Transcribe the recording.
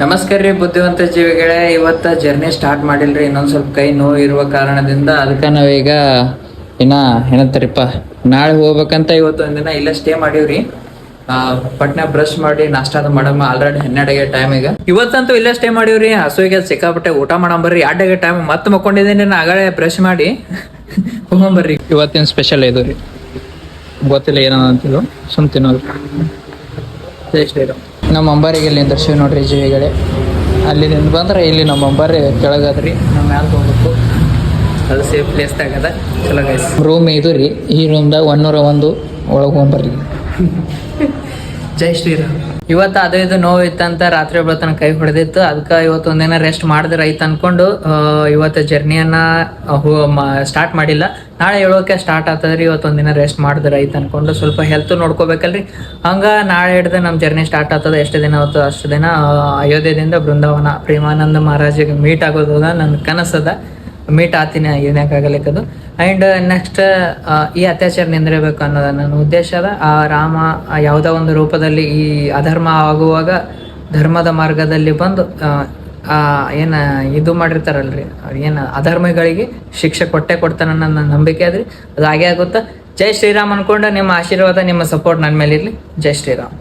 ನಮಸ್ಕಾರ ರೀ ಬುದ್ಧಿವಂತ ಜೀವಿಗಳೇ. ಇವತ್ತ ಜರ್ನಿ ಸ್ಟಾರ್ಟ್ ಮಾಡಿಲ್ರಿ, ಇನ್ನೊಂದು ಸ್ವಲ್ಪ ಕೈ ನೋವು ಇರುವ ಕಾರಣದಿಂದ. ಅದಕ್ಕೆ ನಾವೀಗ ಏನಂತಾರಿಪ್ಪ, ನಾಳೆ ಹೋಗ್ಬೇಕಂತ ಇವತ್ತು ಒಂದಿನ ಇಲ್ಲೇ ಸ್ಟೇ ಮಾಡೀವ್ರಿ. ಪಟ್ನ ಬ್ರಷ್ ಮಾಡಿ ನಾಷ್ಟಾದ ಮಾಡಮ್ಮ. ಆಲ್ರೆಡಿ 12ಗೆ ಟೈಮ್. ಈಗ ಇವತ್ತಂತೂ ಇಲ್ಲೇ ಸ್ಟೇ ಮಾಡೀವ್ರಿ. ಹಸುವಿಗೆ ಸಿಕ್ಕಾಪಟ್ಟೆ ಊಟ ಮಾಡಂಬರ್ರಿ. 2ಗೆ ಟೈಮ್ ಮತ್ತೆ ಮಕ್ಕೊಂಡಿದ್ದೀನಿ. ಆಗಲೇ ಬ್ರಷ್ ಮಾಡಿ ಹೋಗಂಬರ್ರಿ. ಇವತ್ತಿನ ಸ್ಪೆಷಲ್ ಇದು ರೀ, ಗೊತ್ತಿಲ್ಲ ಏನಂತಿದ್ದು, ಸುಮ್ ತಿನ್ನೋದು. ನಮ್ಮ ಅಂಬಾರಿಗೆ ಇಲ್ಲಿ ದರ್ಶನ ನೋಡ್ರಿ ಜೀವಿಗಳೇ. ಅಲ್ಲಿಂದ ಬಂದ್ರೆ ಇಲ್ಲಿ ನಮ್ಮ ಅಂಬಾರಿ ಕೆಳಗದ್ರಿ, ನಮ್ಮ ಮ್ಯಾಲ ಹೋಗ್ಬೇಕು. ಅದು ಸೇಫ್ ಪ್ಲೇಸ್ ಆಗದ. ಚಲೋ ಗೈಸ್, ರೂಮ್ ಇದು ರೀ. ಈ ರೂಮ್ದಾಗ 101 ಒಳಗೆ ಹೋಗ್ಬರ್ರಿ. ಜೈ ಶ್ರೀರಾಮ್. ಇವತ್ತು ಅದು ಇದು ನೋವು ಇತ್ತಂತ ರಾತ್ರಿ ಬೆಳತನ ಕೈ ಹೊಡೆದಿತ್ತು. ಅದಕ್ಕೆ ಇವತ್ತು ಒಂದಿನ ರೆಸ್ಟ್ ಮಾಡಿದ್ರೆ ಐತೆ ಅನ್ಕೊಂಡು ಇವತ್ತು ಜರ್ನಿಯನ್ನ ಸ್ಟಾರ್ಟ್ ಮಾಡಿಲ್ಲ. ನಾಳೆ 7ಕ್ಕೆ ಸ್ಟಾರ್ಟ್ ಆಗ್ತದ್ರಿ. ಇವತ್ತು ಒಂದಿನ ರೆಸ್ಟ್ ಮಾಡಿದ್ರೆ ಐತೆ ಅನ್ಕೊಂಡು ಸ್ವಲ್ಪ ಹೆಲ್ತ್ ನೋಡ್ಕೋಬೇಕಲ್ರಿ. ಹಂಗ ನಾಳೆ ಹಿಡ್ದು ನಮ್ಮ ಜರ್ನಿ ಸ್ಟಾರ್ಟ್ ಆಗ್ತದೆ. ಎಷ್ಟು ದಿನ ಆಗುತ್ತೋ ಅಷ್ಟು ದಿನ ಅಯೋಧ್ಯದಿಂದ ಬೃಂದಾವನ ಪ್ರೇಮಾನಂದ ಮಹಾರಾಜಿಗೆ ಮೀಟ್ ಆಗೋದ ನನ್ನ ಕನಸದ. ಮೀಟ್ ಆತೀನಿ, ಏನಕ್ಕಾಗಲಿಕ್ಕದು. ಆ್ಯಂಡ್ ನೆಕ್ಸ್ಟ್ ಈ ಅತ್ಯಾಚಾರ ನಿಂದಿರಬೇಕು ಅನ್ನೋದು ನನ್ನ ಉದ್ದೇಶ ಅದ. ಆ ರಾಮ ಯಾವುದೋ ಒಂದು ರೂಪದಲ್ಲಿ ಈ ಅಧರ್ಮ ಆಗುವಾಗ ಧರ್ಮದ ಮಾರ್ಗದಲ್ಲಿ ಬಂದು ಇದು ಮಾಡಿರ್ತಾರಲ್ರಿ, ಅಧರ್ಮಗಳಿಗೆ ಶಿಕ್ಷೆ ಕೊಡ್ತಾನೆ ನನ್ನ ನಂಬಿಕೆ ಅದ್ರಿ. ಅದು ಹಾಗೆ ಆಗುತ್ತಾ. ಜೈ ಶ್ರೀರಾಮ್ ಅನ್ಕೊಂಡು ನಿಮ್ಮ ಆಶೀರ್ವಾದ, ನಿಮ್ಮ ಸಪೋರ್ಟ್ ನನ್ನ ಮೇಲೆ ಇರಲಿ. ಜೈ ಶ್ರೀರಾಮ್.